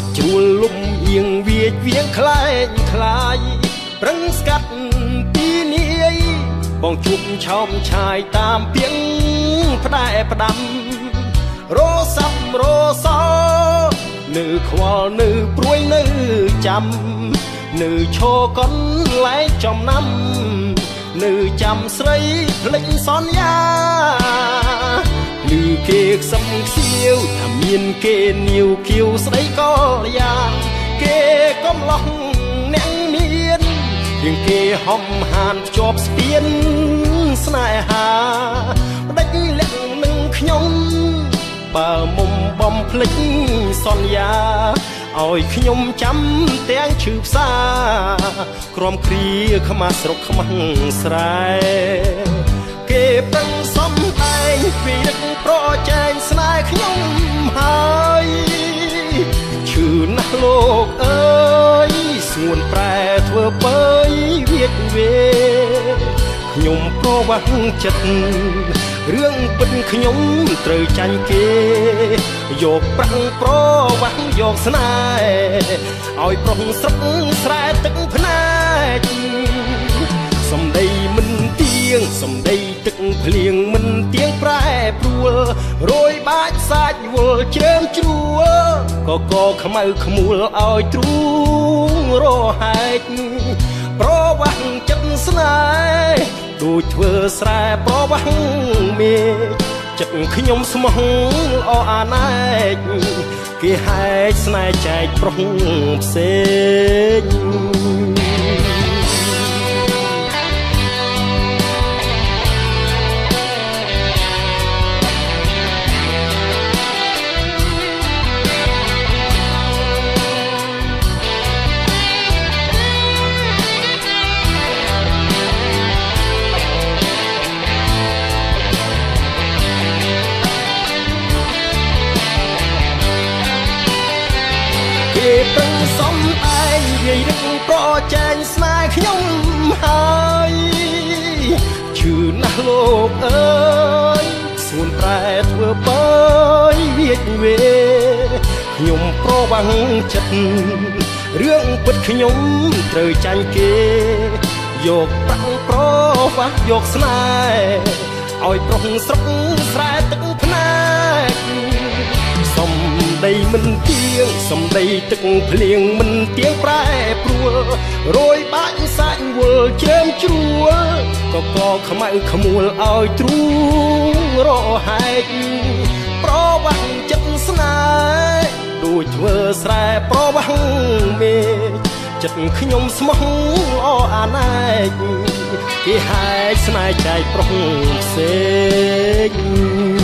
ចិត្តជ្រួលលំអៀងវាចវាងខ្លែងខ្លាយប្រឹងស្កាត់ពីនាយបងជុំឆោមឆាយតាមពីងផ្ដែផ្ដាំរសាប់រសោនៅខ្វល់នៅព្រួយនៅចាំនៅឈរកន្លែងចំណាំនៅចាំស្រីភ្លេចសន្យាឮគេខ្សឹមខ្សៀវថាមានគេនាវគៀវស្ដីក៏យ៉ាងគេកំឡោះអ្នកមានជាងគេហំហានភ្ជាប់ស្ពានស្នេហាផ្ដាច់លាក់នឹងខ្ញុំបើមុំបំភ្លេចសន្យាឲ្យខ្ញុំចាំទាំងឈឺផ្សាក្រំគ្រាខ្មាស់ស្រុកខ្មាស់ស្រែគេប្រឹងសំដែងពីរឹកប្រជែងស្នេហ៍ខ្ញុំហើយឈឺណាស់លោកអើយស្ងួនប្រែធ្វើពើយវាចវេខ្ញុំប្រវាស់ចិត្តរឿងពិតខ្ញុំត្រូវចាញ់គេយកប្រាំងប្រវាស់យកស្នេហ៍ឲ្យប្រុងស្រុកស្រែទឹកភ្នែកសំដីមិនទៀងសំដីទឹកភ្លៀងមិនទៀងប្រែព្រួលរយបាច់សាច់វល់ជ្រើមជ្រួលកខ្មៅខ្មួលឲ្យទ្រូងរហែកប្រវាស់ចិត្តស្នេហ៍ដូចធ្វើស្រែប្រវាស់មេចិត្តខ្ញុំស្មោះល្អអាណែកគេហែកស្នេហ៍ចែកប្រុសផ្សេងគេប្រឹងសំដែងវាយរឹកប្រជែងស្នេហ៍ខ្ញុំហើយឈឺណាស់លោកអើយសួនប្រែធ្វើបើយវាចវេខ្ញុំប្រវាំងចិត្តរឿងពិតខ្ញុំត្រូវចាញ់គេយកប្រាំងប្រវាស់យកស្នេហ៍ឲ្យប្រុសស្រុកស្រែទឹកភ្នែកសំដីមិនទៀងសំដីទឹកភ្លៀងមិនទៀងប្រែព្រួលរយបាច់សាច់វល់ជ្រើមជ្រួលកខ្មៅខ្មួលឲ្យទ្រូងរហែកប្រវាស់ចិត្តស្នេហ៍ដូចធ្វើស្រែប្រវាស់មេចិត្តខ្ញុំស្មោះល្អអាណែកគេហែកស្នេហ៍ចែកប្រុសផ្សេង